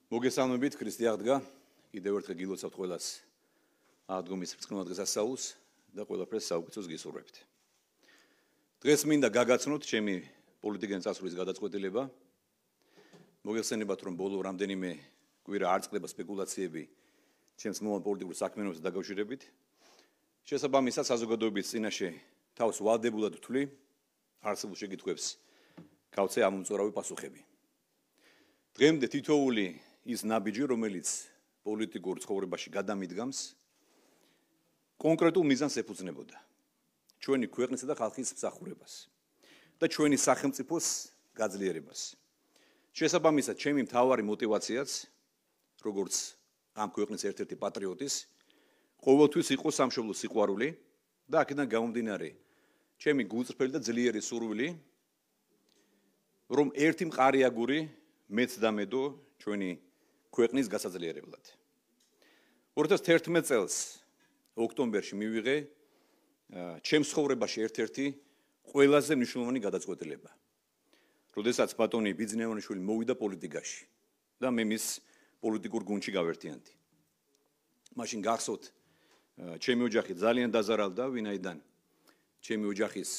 მოგესალმებით, ქრისტე აღდგა. კიდევ ერთხელ გილოცავთ ყველას აღდგომის ბრწყინვალე დღესასწაულს და ყველაფერს საუკეთესოს გისურვებთ. დღეს მინდა გაგაცნოთ ჩემი პოლიტიკიდან წასვლის გადაწყვეტილება. მოგეხსენებათ, რომ ბოლო რამდენიმე კვირა არ წყდება სპეკულაციები ჩემს მომავალ პოლიტიკურ საქმიანობასთან დაკავშირებით. შესაბამისად, საზოგადოების წინაშე თავს ვალდებულად ვთვლი არსებულ შეკითხვებს გავცე ამომწურავი პასუხები. დღემდე თითოეული ის ნაბიჯი, რომელიც პოლიტიკურ ცხოვრებაში გადამიდგამს, კონკრეტულ მიზანს ეფუძნებოდა. ჩვენი ქვეყნისა და ხალხის მსახურებას და ჩვენი სახელმწიფოს გაძლიერებას. შესაბამისად, ჩემი მთავარი мотиваციაც, როგორც ამ ქვეყნის ერთ-ერთი პატრიოტის, ყოველთვის იყო სამშობლო სიყვარული და აქედან გამომდინარე, ჩემი გულწრფელი და ძლიერი სურვილი, რომ ერთი მყარი აგური მეც დამედო ჩვენი ქვეყნის გასაძლიერებლად. 2011 წელს ოქტომბერში მივიღე ჩემს ცხოვრებაში ერთ-ერთი ყველაზე მნიშვნელოვანი გადაწყვეტილება. როდესაც ბატონი ბიძინევანიშვილი მოვიდა პოლიტიკაში და მე მის პოლიტიკურ გუნდში გავერთიანდი. მაშინ გახსოვთ, ჩემი ოჯახი ძალიან დაზარალდა, ვინაიდან ჩემი ოჯახის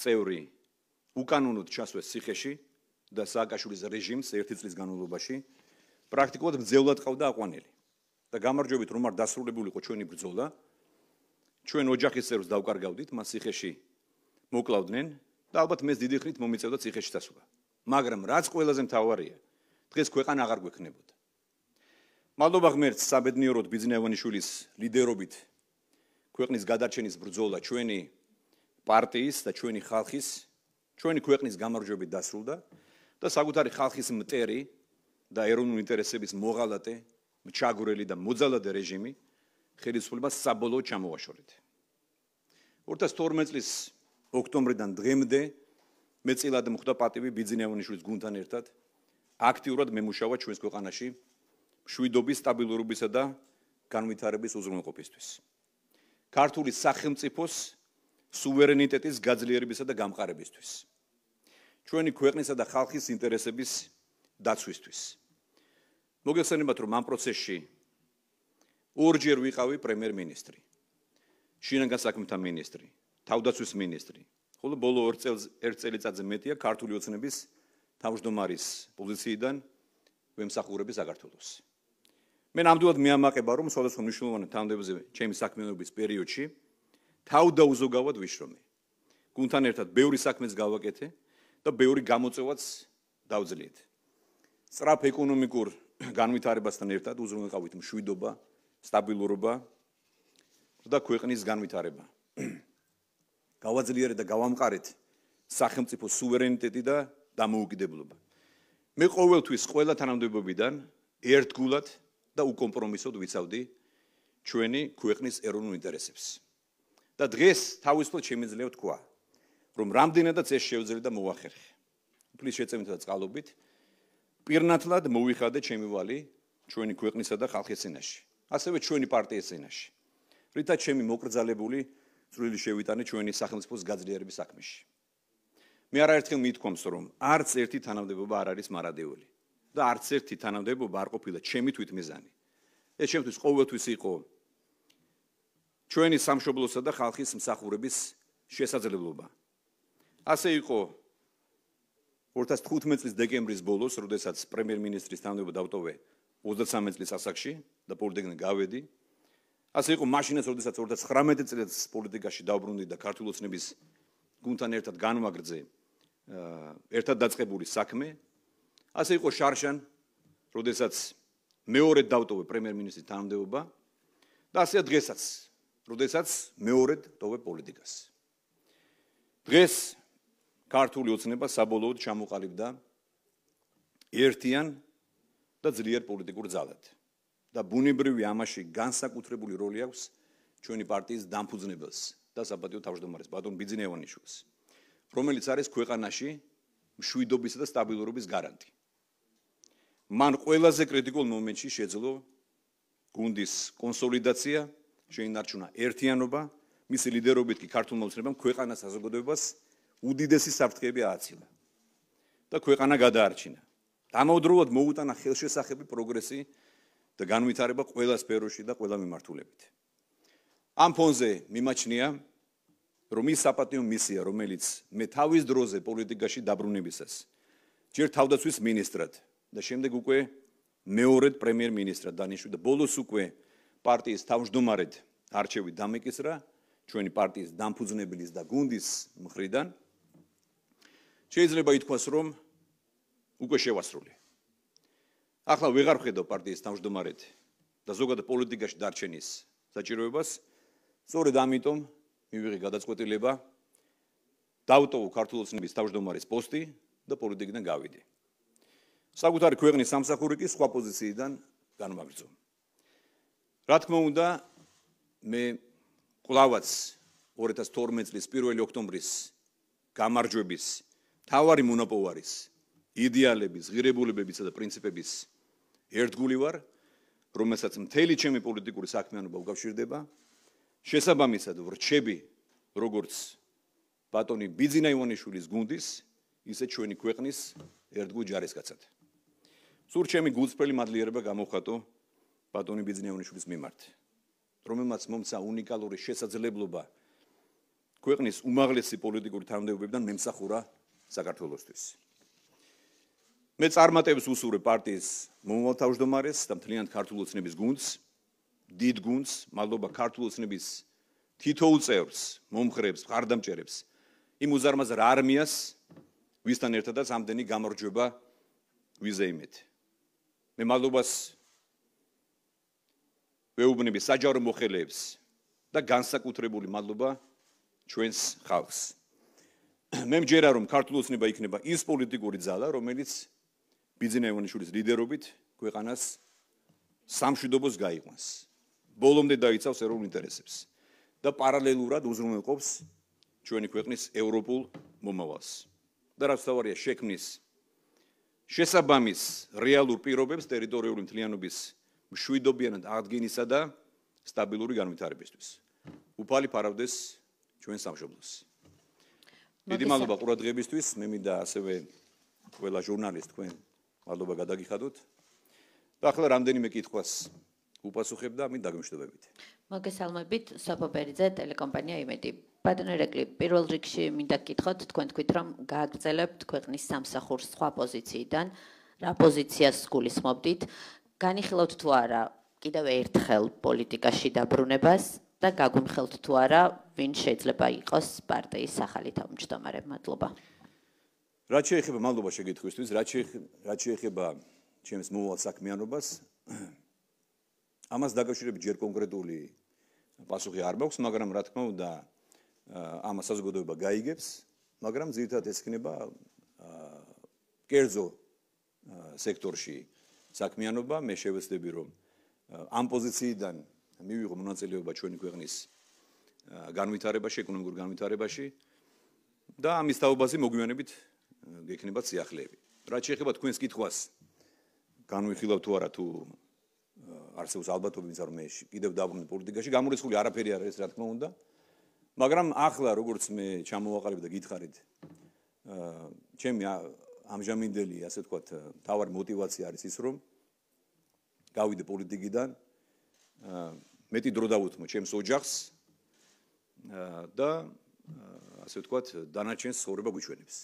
წევრი უკანონოდ ჩასვეს ციხეში და სააკაშვილის რეჟიმს ერთი წლის განმავლობაში პრაქტიკულად მძევლად ყავდა აყვანილი. და გამარჯვებით, რომ არ დასრულებულიყო ჩვენი ბრძოლა, ჩვენ ოჯახის წევრს დავკარგავდით, მას ციხეში მოკლავდნენ და ალბათ მეც დიდი ხნით მომიწევდა ციხეში დასვლა. მაგრამ რაც ყველაზე მთავარია, დღეს ქვეყანა აღარ გვექნებოდა. მადლობა ღმერთს, საბედნიეროდ ბიძინევანიშვილის ლიდერობით ქვეყნის გადარჩენის ბრძოლა ჩვენი პარტიის და ჩვენი ხალხის, ჩვენი ქვეყნის გამარჯვებით დასრულდა და საკუთარი ხალხის მტერი და ეროვნული ინტერესების მოღალატე, ჩაგვრელი და მოძალადე რეჟიმი ხელისუფლებას საბოლოოდ ჩამოვაშორეთ. 2012 წლის ოქტომბრიდან დღემდე მეწილად მოხდა პატივი ბიძინევანიშვილის გუნდთან ერთად აქტიურად მემუშავა ჩვენს ქვეყანაში მშვიდობის, სტაბილურობისა და განვითარების უზრუნველყოფისთვის. ქართული სახელმწიფოს სუვერენიტეტის გაძლიერებისა და გამყარებისთვის. ჩვენი ქვეყნისა და ხალხის ინტერესების დაცვისთვის. მოგეხსენებათ, რომ ამ პროცესში ორჯერ ვიყავი პრემიერ-მინისტრი, შინაგან საქმეთა მინისტრი, თავდაცვის მინისტრი, ხოლო ბოლო ერთ წელიწადზე მეტია ქართული ოცნების თავმჯდომარის პოზიციიდან ვემსახურები საქართველოს. მე ნამდვილად მეამაყება, რომ სხვადასხვა მნიშვნელოვან თანამდებობებზე ჩემი საქმიანობის პერიოდში თავდაუზოგავად ვიშრომე. გუნდთან ერთად ბევრი საქმეს გავაკეთე და ბევრი გამოწვევაც დავძლიეთ. სწრაფ ეკონომიკურ განვითარებასთან ერთად უზრუნველყავით მშვიდობა, სტაბილურობა და ქვეყნის განვითარება. გავაძლიერეთ და გავამყარეთ სახელმწიფოს სუვერენიტეტი და დამოუკიდებლობა. მე ყოველთვის ყველა თანამდებობიდან ერთგულად და უკომპრომისოდ ვიცავდი ჩვენი ქვეყნის ეროვნულ ინტერესებს. და დღეს თავისუფლად შემიძლია ვთქვა, რომ რამდენადაც ეს შევძლე და მოვახერხე. უფლის შეწევითა და წყალობით პირნათლად მოვიხადე ჩემი ვალი ჩვენი ქვეყნისა და ხალხის წინაშე, ასევე ჩვენი პარტიის წინაშე, რითაც ჩემი მოკრძალებული წვლილი შევიტანე ჩვენი სახელმწიფოს გაძლიერების საქმეში. მე არაერთხელ მithქვამს, რომ არც ერთი თანამდებობა არ არის მარადეული და არც ერთი თანამდებობა არ ყოფილა ჩემი თვითმიზანი. ეს ჩემთვის ყოველთვის იყო ჩვენი სამშობლოსა და ხალხის მსახურების შესაძლებლობა. ასე იყო 2015 წლის დეკემბრის ბოლოს, როდესაც პრემიერ-მინისტრის თანამდებობა დავტოვე 23 წლის ასაკში და პოლიტიკიდან გავედი. ასე იყო მაშინაც, როდესაც 2019 წელს პოლიტიკაში დავბრუნდი და ქართული ოცნების გუნდთან ერთად განვაგრძე ერთად დაწყებული საქმე. ასე იყო შარშან, როდესაც მეორედ დავტოვე პრემიერ-მინისტრის თანამდებობა და ასეა დღესაც, როდესაც მეორედ ვტოვე პოლიტიკას. დღეს ქართული ოცნება საბოლოოდ ჩამოყალიბდა ერთიან და ძლიერ პოლიტიკურ ძალად. და ბუნებრივი ამაში განსაკუთრებული როლი აქვს ჩვენი პარტიის დამფუძნებელს და საპატიო თავმჯდომარეს ბატონ ბიძინევანიშვილს, რომელიც არის ქვეყანაში მშვიდობისა და სტაბილურობის გარანტი. მან ყველაზე კრიტიკულ მომენტში შეძლო გუნდის კონსოლიდაცია, შეინარჩუნა ერთიანობა, მისი ლიდერობით კი ქართულმა ოცნებამ ქვეყანას საზოგადოებას უდიდესი საფრთხეები ააცილა და ქვეყანა გადაარჩინა. დამოუკიდებლად მოუტანა ხელშესახები პროგრესი და განვითარება ყველა სფეროში და ყველა მიმართულებით. ამ ფონზე მიმაჩნია, რომ ის საპატიო მისია, რომელიც მე თავის დროზე პოლიტიკაში დაბრუნებისას ჯერ თავდაცვის მინისტრად და შემდეგ უკვე მეორედ პრემიერ-მინისტრად დანიშნული და ბოლოს უკვე პარტიის თავმჯდომარედ არჩევით დამეკისრა ჩვენი პარტიის დამფუძნებლის და გუნდის მხრიდან შეიძლება ითქვას, რომ უკვე შევასრულე. ახლა ვეღარ ვხედავ პარტიის თავმჯდომარედ და ზოგადად პოლიტიკაში დარჩენის საჭიროებას, სწორედ ამიტომ მივიღე გადაწყვეტილება დავტოვო ქართული ოცნების თავმჯდომარის პოსტი და პოლიტიკიდან გავიდე. საკუთარი ქვეყნის სამსახური კი სხვა პოზიციიდან განვაგრძო. რა თქმა უნდა, მე კვლავაც 2012 წლის 1 ოქტომბრის გამარჯვების თავარი მონოპოვარის იდეალების, ღირებულებებისა და პრინციპების ერთგული ვარ, რომელსაც მთელი ჩემი პოლიტიკური საქმიანობა უკავშირდება. შესაბამისად ვრჩები როგორც ბატონი ბიძინა ივანიშვილის გუნდის, ისე ჩვენი ქვეყნის ერთგულ ჯარისკაცად. სურთ ჩემი გულწრფელი მადლიერება გამოვხატო ბატონი ბიძინა ივანიშვილის მიმართ, რომელმაც მომცა უნიკალური შესაძლებლობა ქვეყნის უმაღლესი პოლიტიკური თანამდებობებიდან მემსახურა საქართველოსთვის. მე წარმატებს უსურვებ პარტიის მომავალ თავმჯდომარეს და მთლიანად ქართული ოცნების გუნდს, დიდ გუნდს, მადლობა ქართული ოცნების თითოეულ წევრს, მომხრეებს, მხარდამჭერებს, იმ უზარმაზარ არმიას, ვისთან ერთადაც ამდენი გამარჯვება ვიზეიმეთ. მე მადლობას ვეუბნები საჯარო მოხელეებს და განსაკუთრებული მადლობა ჩვენს ხალხს. მე მჯერა, რომ ქართული ოცნება იქნება ის პოლიტიკური ძალა, რომელიც ბიძინა ივანიშვილის ლიდერობით ქვეყანას სამშვიდობოს გაიყვანს. ბოლომდე დაიცავს ეროვნულ ინტერესებს და პარალელურად უზრუნველყოფს ჩვენი ქვეყნის ევროპულ მომავალს. და რაც თავარია შექმნის შესაბამის რეალურ პირობებს ტერიტორიული მთლიანობის მშვიდობიანად აღდგენისა და სტაბილური განვითარებისთვის. უფალი ფარავდეს ჩვენ სამშობლოს. დიდი მადლობა ყურადღებისთვის, მე მინდა ასევე ყველა ჟურნალისტ თქვენ მადლობა გადაგიხადოთ. და ახლა რამდენიმე კითხვას უპასუხებ და ამით დაგემშვიდობებით. მოგესალმებით, სოფო ბერიძე, ტელეკომპანია იმედი. ბატონო ირაკლი, პირველ რიგში მინდა გკითხოთ, თქვენ თქვით, რომ გააგრძელებთ ქვეყნის სამსახურს სხვა პოზიციიდან, რა პოზიციას გულისხმობდით? განიხილავთ თუ არა კიდევ ერთხელ პოლიტიკაში დაბრუნებას და გაგვიმხელთ თუ არა, ვინ შეიძლება იყოს პარტიის ახალი თავმჯდომარე? მადლობა. რაც შეეხება მადლობა შეკითხვისთვის, რაც შეეხება ჩემს მომავალ საქმიანობას, ამას დაკავშირებით ჯერ კონკრეტული პასუხი არ მაქვს, მაგრამ რა თქმა უნდა, ამას საზოგადოება გაიგებს, მაგრამ ძირითადად ეს იქნება კერძო სექტორში საქმიანობა. მე შევეცდები, რომ ამ პოზიციიდან მივიღო მონაწილეობა ჩვენი ქვეყნის განვითარებაში, ეკონომიკურ განვითარებაში და ამის თაობაზე მოგვიანებით გექნებათ სიახლეები. რაც შეეხება თქვენს კითხვას, განვიხილავ თუ არა თუ არსებობს ალბათობები, რომ მე კიდევ დაბრუნდი პოლიტიკაში, გამორიცხული არაფერი არ არის, რა თქმა უნდა. მაგრამ ახლა როგორც მე ჩამოვაყალიბე და გითხარით, ჩემი ამჟამინდელი, ასე ვთქვათ, თავარი мотиваცია არის ის, რომ გავიდე პოლიტიკიდან, მეტი დრო დავუთმო ჩემს ოჯახს და ასე ვთქვათ, დანარჩენს ცხოვრება გვიჩვენებს.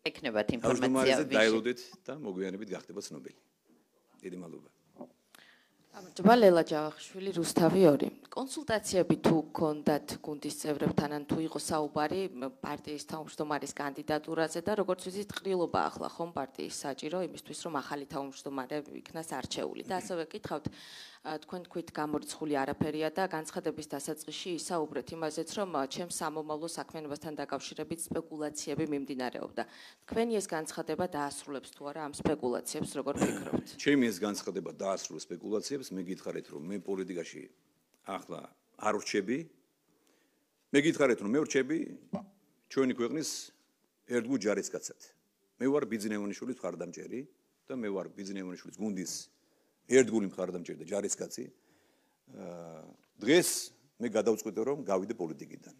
ეკნებათ ინფორმაცია დაელოდეთ და მოგვიანებით გახდება ცნობილი. დიდი მადლობა. გამარჯობა, ლელა ჯავახიშვილი, რუსთავი 2. კონსულტაციები თუ გქონდათ გუნდის წევრებთან, ან თუ იყო საუბარი პარტიის თავმჯდომარის კანდიდატურაზე და როგორც ვიცით, ყრილობა ახლა ხომ პარტიის საჭირო იმისთვის, რომ ახალი თავმჯდომარე იქნას არჩეული. და ასევე გითხავთ, თქვენ თქვით გამორიცხული არაფერია და განცხადების დასაწყისში ისაუბრეთ იმაზეც, რომ ჩემს სამომავლო საქმიანობასთან დაკავშირებით სპეკულაციები მიმდინარეობდა. თქვენი ეს განცხადება დაასრულებს თუ არა ამ სპეკულაციებს, როგორ ფიქრობთ? ჩემი ეს განცხადება დაასრულებს სპეკულაციებს, მე გითხარით, რომ მე პოლიტიკაში ახლა არ ვრჩები. მე გითხარით, რომ მე ვრჩები ჩვენი ქვეყნის ერთგულ ჯარისკაცად. მე ვარ ბიძინა ივანიშვილის მხარდამჭერი და მე ვარ ბიძინა ივანიშვილის გუნდის ერთგული მხარდამჭერი და ჯარისკაცი. დღეს მე გადავწყვიტე, რომ გავიდე პოლიტიკიდან.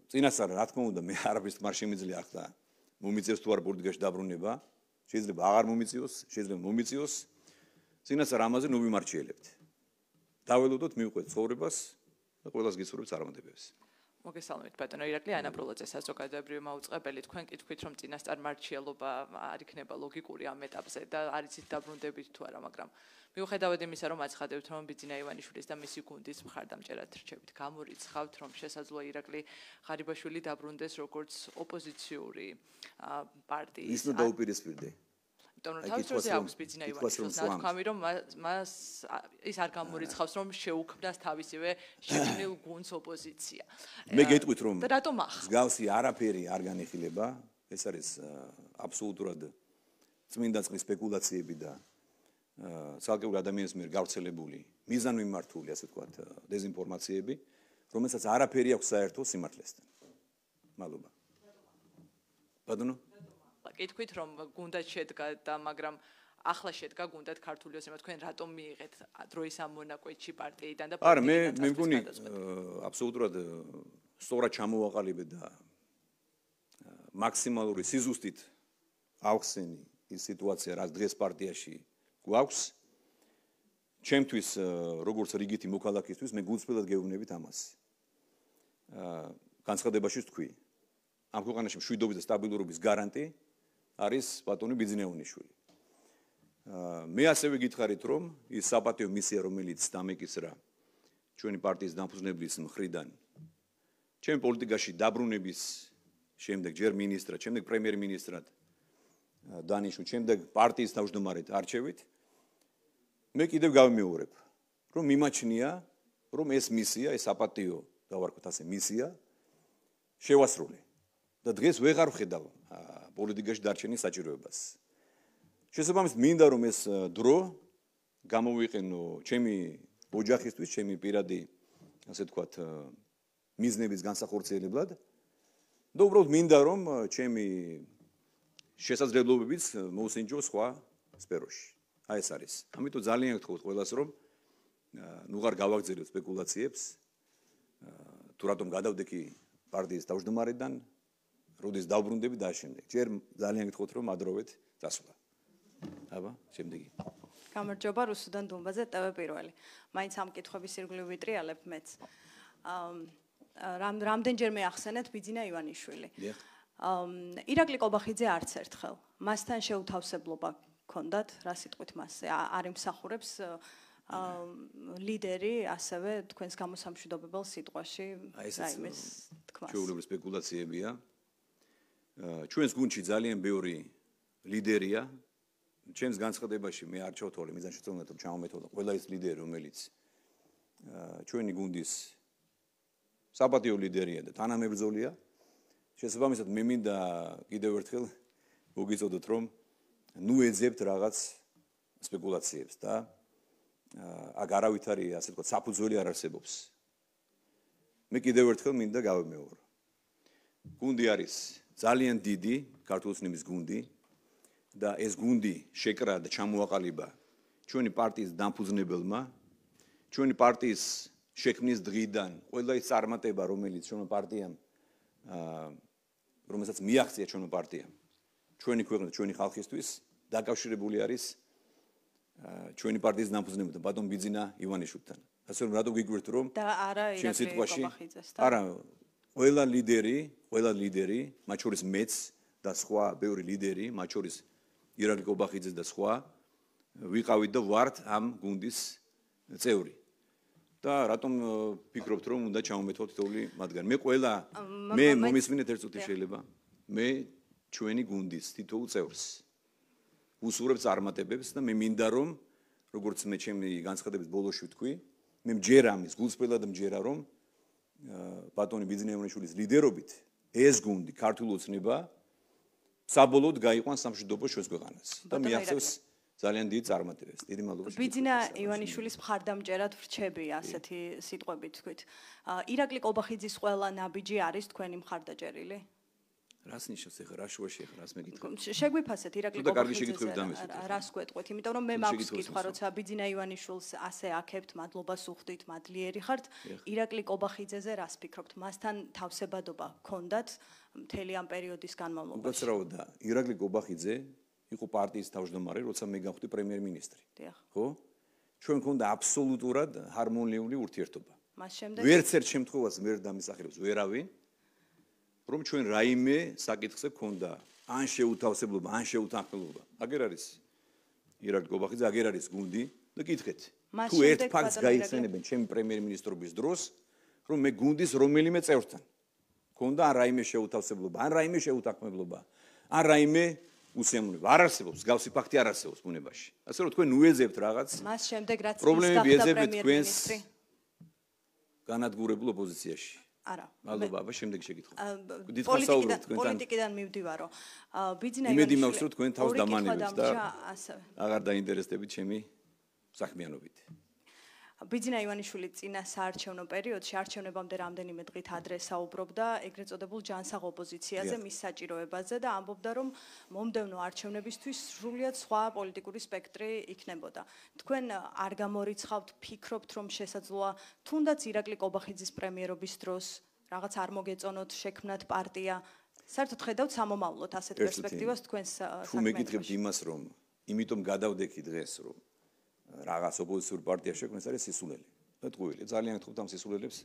წინასწარ, რა თქმა უნდა, მე არაფერს თმარ შემიძლია ახლა მომიწევს თუ არა პოლიტიკაში დაბრუნება, შეიძლება აღარ მომიწიოს, შეიძლება მომიწიოს. წინასწარ ამაზე ნუ ვიმარჩიელებთ. დაველოდოთ მივყვეთ ცხოვრებას და ყველას გისურვებთ წარმატებებს. მოგესალმებით ბატონო ირაკლი ანაბროლაძე საზოგადოებრივი მაუწყებელი თქვენ კითხვით რომ წინასწარ მარჩიელობა არ იქნება ლოგიკური ამ ეტაპზე და არ იცით დაბრუნდებით თუ არა მაგრამ მიუხედავად იმისა რომ აცხადებთ რომ ბიძინა ივანიშვილის და მისი გუნდის მხარდამჭერად რჩებით გამორიცხავთ რომ შესაძლოა ირაკლი ღარიბაშვილი დაბრუნდეს როგორც ოპოზიციური პარტიის ის ნუ დაუპირისპირდე თავის დროზე აქვს ბიძინა ივანიშვილს ნათქვამი რომ მას ის არ გამორიცხავს რომ შეუქმნას თავისივე შექმნილ გუნდს ოპოზიცია. მე გეტყვით რომ და რატომ ახლა? მსგავსი არაფერი არ განიხილება, ეს არის აბსოლუტურად წმინდა წყლის სპეკულაციები და ცალკეული ადამიანის მიერ გავრცელებული მიზანმიმართული, ასე ვთქვათ, დეზინფორმაციები, რომელსაც არაფერი აქვს საერთო სიმართლესთან. მადლობა. ბატონო კითხვით რომ გუნდად შედგა და მაგრამ ახლა შედგა გუნდად ქართული ოცნება თქვენ რატომ მიიღეთ დროის ამ მონაკვეთში პარტიიდან და არა მე მგონი აბსოლუტურად სწორად ჩამოვაყალიბე და მაქსიმალური სიზუსტით ავხსენი ის სიტუაცია რაც დღეს პარტიაში გვაქვს ჩემთვის როგორც რიგითი მოქალაქისთვის მე გულწრფელად გეუბნებით ამას განცხადებაში ვთქვი ამ ქვეყანაში მშვიდობის და სტაბილურობის გარანტი არის ბატონი ბიძინა ივანიშვილი. მე ასევე გითხარით რომ ის საპატიო მისია რომელიც დამეკისრა ჩვენი პარტიის დამფუძნებლის მხრიდან ჩემი პოლიტიკაში დაბრუნების შემდეგ ჯერ მინისტრად, შემდეგ პრემიერ-მინისტრად დანიშნულ, შემდეგ პარტიის თავმჯდომარედ არჩევით მე კიდევ გავიმეორებ რომ მიმაჩნია რომ ეს მისია, ეს საპატიო დავარქვათ ასე მისია შევასრულე და დღეს ვეღარ ვხედავ პოლიტიკაში დარჩენის საჭიროებას. შესაბამისად მინდა რომ ეს დრო გამოვიყენო ჩემი ოჯახისთვის, ჩემი პირადი, ასე ვთქვათ, მიზნების განსახორციელებლად და უბრალოდ მინდა რომ ჩემი შესაძლებლობებიც მოусინჯო სხვა სფეროში. აი ეს არის. ამიტომ ძალიან გთხოვთ ყველას რომ ნუ არ გავაგზავნოთ სპეკულაციებს თუ რატომ გადავდექი პარტიის თავმჯდომარედან როდის დავბრუნდები და შემდეგ. ჯერ ძალიან გითხოვთ რომ ადროვეთ წასვლა. აბა, შემდეგი. გამარჯობა, რუსუდან დუმბაძე, ტევ პირველი. მაინც ამ კითხვების ირგვლივ ვიტრიალებ მეც. რამდენჯერმე ახსენეთ ბიძინა ივანიშვილი. ირაკლი კობახიძე არც ერთხელ. მასთან შეუთავსებლობა გქონდათ, რა სიტყვით მასზე არ იმსახურებს ლიდერი, ასევე თქვენს გამოსამშვიდობებელ სიტყვაში რაიმეს თქმას. ჩვეულებრივი სპეკულაციებია. ჩვენს გუნდში ძალიან ბევრი ლიდერია. ჩემს განცხადებაში მე არ ჩავთვალე მიზანშეწონილად რომ ჩამომეთვალა ყველა ის ლიდერი რომელიც ჩვენი გუნდის საპატიო ლიდერია და თანამებრძოლია. შესაბამისად მე მინდა კიდევ ერთხელ მოგიწოდოთ რომ ნუ ეძებთ რაღაც სპეკულაციებს და აქ არავითარი ასე ვთქვათ საფუძველი არ არსებობს. მე კიდევ ერთხელ მინდა გავიმეორო. გუნდი არის ძალიან დიდი ქართულოცნების გუნდი და ეს გუნდი შეკრა და ჩამოაყალიბა ჩვენი პარტიის დამფუძნებელმა ჩვენი პარტიის შექმნის დღიდან ყველა ის წარმატება რომელიც ჩვენმა პარტიამ რომელსაც მიაღწია ჩვენმა პარტიამ ჩვენი ქვეყნის ჩვენი ხალხისთვის დაკავშირებული არის ჩვენი პარტიის დამფუძნებელთან ბატონ ბიძინა ივანიშვილთან. ასე რომ რატო გიგვირთ რომ და არა ირაკლი კობახიძესთან. არა ყველა ლიდერი, მათ შორის მეც და სხვა ბევრი ლიდერი, მათ შორის ირაკლი კობახიძე და სხვა ვიყავით და ვართ ამ გუნდის წევრი. და რატომ ფიქრობთ რომ უნდა ჩამომეთვალოთ თითოეული მათგანი? მე მომისმინეთ ერთ წუთი შეიძლება. მე ჩვენი გუნდის თითოეულ წევრს უსურვებ წარმატებებს და მე მინდა რომ როგორც მე ჩემი განცხადების ბოლოში ვთქვი, მე მჯერა ამის გულწრფელად მჯერა რომ ბატონი ბიძინა ივანიშვილის ლიდერობით ეს გუნდი ქართული ოცნება საბოლოოდ გაიყვანს სამშვიდობო ჩვენს ქვეყანას და მიაღწევს ძალიან დიდ წარმატებებს. დიდი მადლობა. ბიძინა ივანიშვილის მხარდამჭერად ვრჩები ასეთი სიტყვებით თქვით. ირაკლი კობახიძის ყველა ნაბიჯი არის თქვენი მხარდაჭერილი? რას ნიშნავს ახლა რა შუაში ახლა რას მეკითხები? შეგვიფასეთ ირაკლი თუ და კარგი კობახიძეზე შეკითხვები დამესვით. რას გვეტყვით, იმიტომ რომ მე თუ მაქვს შეკითხვას კითხვა, მოსვა. როცა ბიძინა ივანიშვილს ასე აქებთ, მადლობას უხდით, მადლიერი ხართ. ირაკლი კობახიძეზე რას ფიქრობთ? მასთან თავსებადობა გქონდათ მთელი ამ პერიოდის განმავლობაში? უკაცრავად და ირაკლი კობახიძე იყო პარტიის თავმჯდომარე, როცა მე გავხდი პრემიერ-მინისტრი. დიახ. ხო? ჩვენ გქონდა აბსოლუტურად ჰარმონიული ურთიერთობა. მას შემდეგ ვერც ერთ შემთხვევას ვერ დამისახელებს ვერავინ, რომ ჩვენ რაიმე საკითხზე გქონდა ან შეუთავსებლობა, ან შეუთანხმებლობა. აგერ არის ირაკლი კობახიძე, აგერ არის გუნდი და კითხეთ. მას თუ ერთ შემდეგ ფაქტს ბატონო გაიხსენებენ ჩემი პრემიერ-მინისტრობის დროს, რომ მე გუნდის რომელიმე წევრთან გქონდა ან რაიმე შეუთავსებლობა, ან რაიმე შეუთანხმებლობა, ან რაიმე უსიამოვნება. არ არსებობს, გავსი ფაქტი არ არსებობს ბუნებაში. ასე რომ თქვენ უეძებთ რაღაც მას შემდეგ რაც ის პრობლემები გახდა ეძებთ პრემიერ-მინისტრი. განადგურებულ ოპოზიციაში. არა. მადლობა, აბა შემდეგი შეკითხვა. დიდ პოლიტიკიდან ხასაუბრობთ თქვენთან. პოლიტიკიდან მივდივარო. ბიძინა იმედი ივანიშვილი მაქვს, რომ თქვენ თავს ორი კითხვა დამანებთ და დამჭა ასევე. აღარ დაინტერესდებით ჩემი საქმიანობით. ბიძინა ივანიშვილი წინა საარჩევნო პერიოდში არჩევნებამდე რამდენიმე დღით ადრე საუბრობდა ეგრეთ წოდებულ ჯანსაღ ოპოზიციაზე, მის საჭიროებაზე და ამბობდა, რომ მომდევნო არჩევნებისთვის სრულიად სხვა პოლიტიკური სპექტრი იქნებოდა. თქვენ არ გამორიცხავთ, ფიქრობთ, რომ შესაძლოა თუნდაც ირაკლი კობახიძის პრემიერობის დროს რაღაც არ მოგეწონოთ, შექმნათ პარტია. საერთოდ ხედავთ სამომავლოდ ასეთ პერსპექტივას თქვენს თუ მეკითხებთ იმას, რომ იმიტომ გადავდექი დღეს, რომ რაღაც ოპოზიციურ პარტია შექმნეს არის სისულელი და ტყუილი. ძალიან გთხოვთ ამ სისულელებს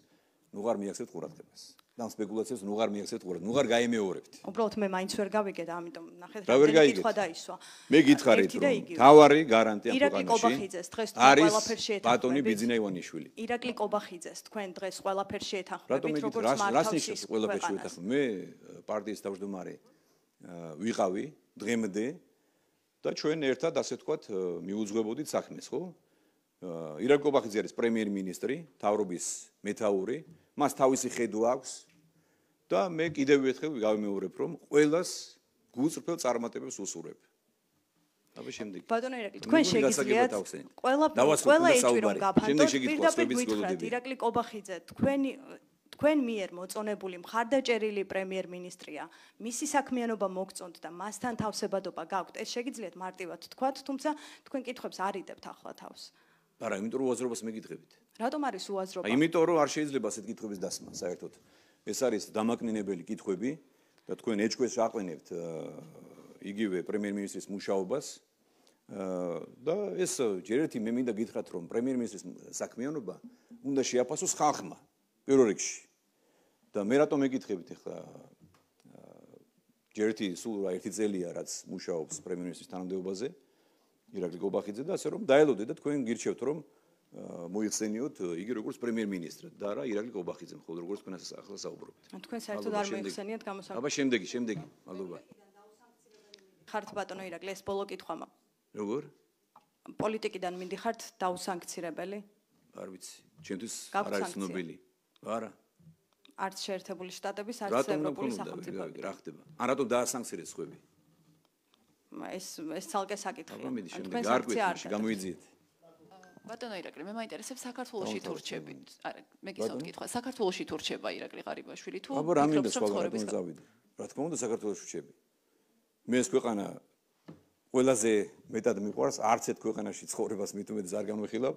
ნუ ღარ მიაქცევთ ყურადღებას. და ამ სპეკულაციებს ნუ ღარ მიაქცევთ ყურადღებას. ნუ ღარ გაემეორებთ. უბრალოდ მე მაინც ვერ გავიგე და ამიტომ ნახეთ რა ვერ რამდენი გაიგეთ? კითხვა დაისვა. მე გითხარით, ერთი და რომ იგივე. თავარი გარანტია ირაკლი ქვეყანაში კობახიძეს დღეს თქვენ არის ყველაფერში ბატონი ეთანხმებით? ბიძინა ივანიშვილი. ირაკლი კობახიძეს თქვენ დღეს ყველაფერში რატომ ეთანხმებით, მეკითხეთ, როგორც რას მართავს ნიშნავს ის ყველაფერში ქვეყანას? ვეთანხმები? მე პარტიის თავმჯდომარე ვიყავი დღემდე და ჩვენ ერთად ასე ვთქვათ მიუძღვებოდით საქმეს, ხო? ირაკლი კობახიძე არის პრემიერ-მინისტრი, თავრობის მეთაური, მას თავისი ხედვა აქვს და მე კიდევ ერთხელ გავიმეორებ, რომ ყველას გულწრფელ წარმატებებს უსურვებ. აბა შემდეგი. ბატონო ირაკლი, თქვენ შეგიძლიათ ყველა ეჭვი რომ გაფანტოთ, პირდაპირ გითხრათ, ირაკლი კობახიძე, თქვენ მიერ მოწონებული მხარდაჭერილი პრემიერ-მინისტრია, მისი საქმიანობა მოგწონთ და მასთან თავსებადობა გაქვთ, ეს შეგიძლიათ მარტივად თქვათ, თუმცა თქვენ კითხვებს არ იდებთ ახლა თავს. არა, იმიტომ რომ უაზრობას მეკითხებით. რატომ არის უაზრობა? იმიტომ რომ არ შეიძლება ასეთ კითხვების დასმა, საერთოდ. ეს არის დამაკნინებელი კითხვები და თქვენ ეჭვებს აყენებთ იგივე პრემიერ-მინისტრის მუშაობას და ეს ჯერ ერთი მე მინდა გითხრათ, რომ პრემიერ-მინისტრის საქმიანობა უნდა შეაფასოს ხალხმა პირველ რიგში. და მე რატომ მეკითხებით ახლა ჯერ ერთი სულ რა ერთი წელია რაც მუშაობს პრემიერ-მინისტრის თანამდებობაზე ირაკლი კობახიძე და ასე რომ დაელოდეთ და თქვენ გირჩევთ რომ მოიხსენიოთ იგი როგორც პრემიერ-მინისტრი და არა ირაკლი კობახიძე, მხოლოდ როგორც თქვენ ახლა საუბრობთ. თქვენ საერთოდ არ მოიხსენიათ გამოსაკვეთად. აბა შემდეგი, მადლობა. ხართ ბატონო ირაკლი, ეს ბოლო კითხვა მაქვს. როგორ? პოლიტიკიდან მინდიხართ დაუსანქცირებელი? არ ვიცი. ჩემთვის არ არის ცნობილი. არა. არც შეერთებული შტატების, არც ევროპული სახელმწიფოები. რა ხდება? ან რატომ დაასანქცირეს ხვები? ეს ცალკე საკითხია. აბა მიდი შემდეგი. არ გვეცნში გამოიძიეთ. ბატონო ირაკლი, მე მაინტერესებს საქართველოში თუ რჩებით. არა, მე გისურვებთ კითხვა. საქართველოში თუ რჩება ირაკლი ღარიბაშვილი თუ აბა რა მინდა სხვა რატომ წავიდე? რა თქმა უნდა საქართველოში რჩები. მე ეს ქვეყანა ყველაზე მეტად მიყვარს, არც ერთ ქვეყანაში ცხოვრებას მით უმეტეს არ განვიხილავ.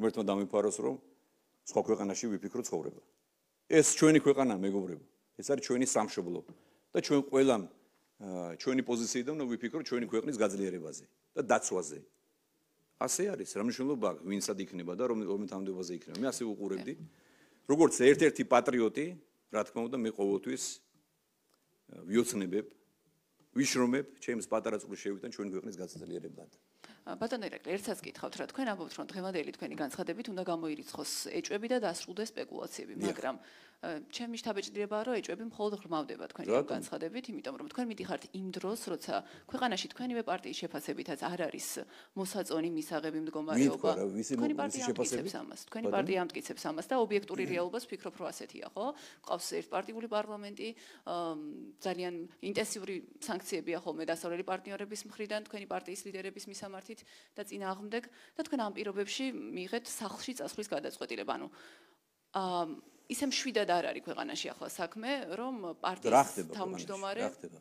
ღმერთმა დამიფაროს რომ სხვა ქვეყანაში ვიფიქრო ცხოვრება. ეს ჩვენი ქვეყანა მეგობრებო. ეს არის ჩვენი სამშობლო და ჩვენ ყველამ ჩვენი პოზიციიდან უნდა ვიფიქროთ ჩვენი ქვეყნის გაძლიერებაზე და დაცვაზე. ასე არის, რა მნიშვნელობა აქვს ვინსად იქნება და რომელ თანამდებობაზე იქნება. მე ასე ვუყურებდი. როგორც ერთ-ერთი პატრიოტი, რა თქმა უნდა, მე ყოველთვის ვიოცნებებ, ვიშრომებ ჩემს პატარა წყვილს შევიდან ჩვენი ქვეყნის გაძლიერებად. ბატონო ირაკლი, ერთსაც გითხავთ რა, თქვენ ამბობთ რომ დღევანდელი თქვენი განცხადებით უნდა გამოირიცხოს ეჭვები და დასრულდეს სპეკულაციები, მაგრამ ჩემი შთაბეჭდილებაა რომ ეჭვები მხოლოდ ღრმავდება თქვენი განცხადებით, იმიტომ რომ თქვენ მიდიხართ იმ დროს, როცა ქვეყანაში თქვენივე პარტიის შეფასებითაც არ არის მოსაწონი მისაღები მდგომარეობა. თქვენი პარტია ამტკიცებს ამას. თქვენი პარტია ამტკიცებს ამას და ობიექტური რეალობას ვფიქრობ რომ ასეთია, ხო? ყავს ერთპარტიული პარლამენტი, ძალიან ინტენსიური სანქციებია ხოლმე დასავლელი პარტნიორების მხრიდან, თქვენი პარტიის ლიდერების მისამართით და წინააღმდეგ და თქვენ ამ პირობებში მიიღეთ სახლში წასვლის გადაწყვეტილება. ანუ ისე მშვიდად არ არის ქვეყანაში ახლა საქმე, რომ რა პარტიის ხდება თავმჯდომარე რა ხდება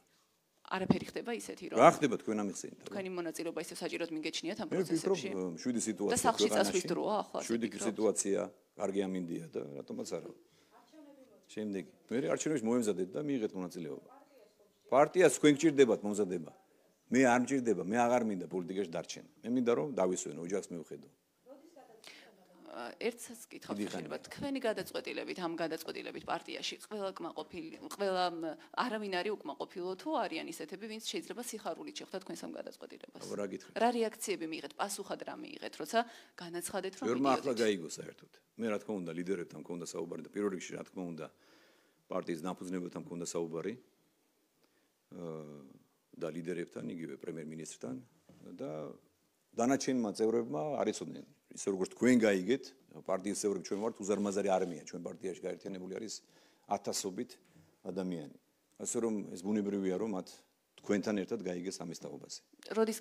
არაფერი ხდება ისეთი, რომ რა ხდება თქვენ ამიხსენით თქვენი მონაწილეობა ისე საჭიროდ მიგეჩნიათ ამ მე ვფიქრობ პროცესებში. შვიდი და სიტუაცია სახლში წასვლის დროა ახლა. შვიდი სიტუაცია კარგი ამინდია და რატომაც არა შემდეგი მე არჩევნებში მოემზადეთ და მიიღეთ მონაწილეობა პარტიას თქვენ გჭირდებათ მომზადება მე არ მჭირდება მე აღარ მინდა პოლიტიკაში დარჩენა მე მინდა რომ დავისვენო ოჯახს მივხედო ერთსაც კითხავთ შეიძლება თქვენი გადაწყვეტილებით ამ გადაწყვეტილებით პარტიაში ყველა არავინ არის უკმაყოფილო თუ არიან ისეთები ვინც შეიძლება სიხარულით შეხვდა თქვენს ამ გადაწყვეტილებას რა გითხრით რა რეაქციები მიიღეთ პასუხად რა მიიღეთ როცა განაცხადეთ რომ ვერმა ახლა გაიგო საერთოდ მე რა თქმა უნდა ლიდერებთან მქონდა საუბარი და პირველ რიგში რა თქმა უნდა პარტიის დამფუძნებელთან მქონდა საუბარი და ლიდერებთან იგივე პრემიერ-მინისტრთან და დანარჩენმა წევრებმა არ იცოდნენ ისე როგორც თქვენ გაიგეთ პარტიის წევრები ჩვენ ვართ უზარმაზარი არმია ჩვენ პარტიაში გაერთიანებული არის ათასობით ადამიანი ასე რომ ეს ბუნებრივია რომ მათ თქვენთან ერთად გაიგეს ამის თაობაზე როდის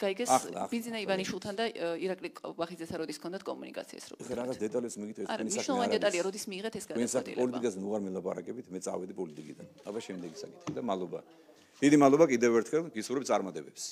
გაიგეს ბიძინა ივანიშვილთან და ირაკლი კობახიძესთან როდის ჰქონდათ კომუნიკაცია ეს როგორ რაღაც დეტალებს მიგითხრით თქვენი საქმე არა დეტალია როდის მიიღეთ ეს გადაწყვეტილება პოლიტიკაზე ნუ არ მელაპარაკებით მე წავედი პოლიტიკიდან აბა შემდეგი საკითხი და მადლობა დიდი მადლობა კიდევ ერთხელ გისურვებ წარმატებებს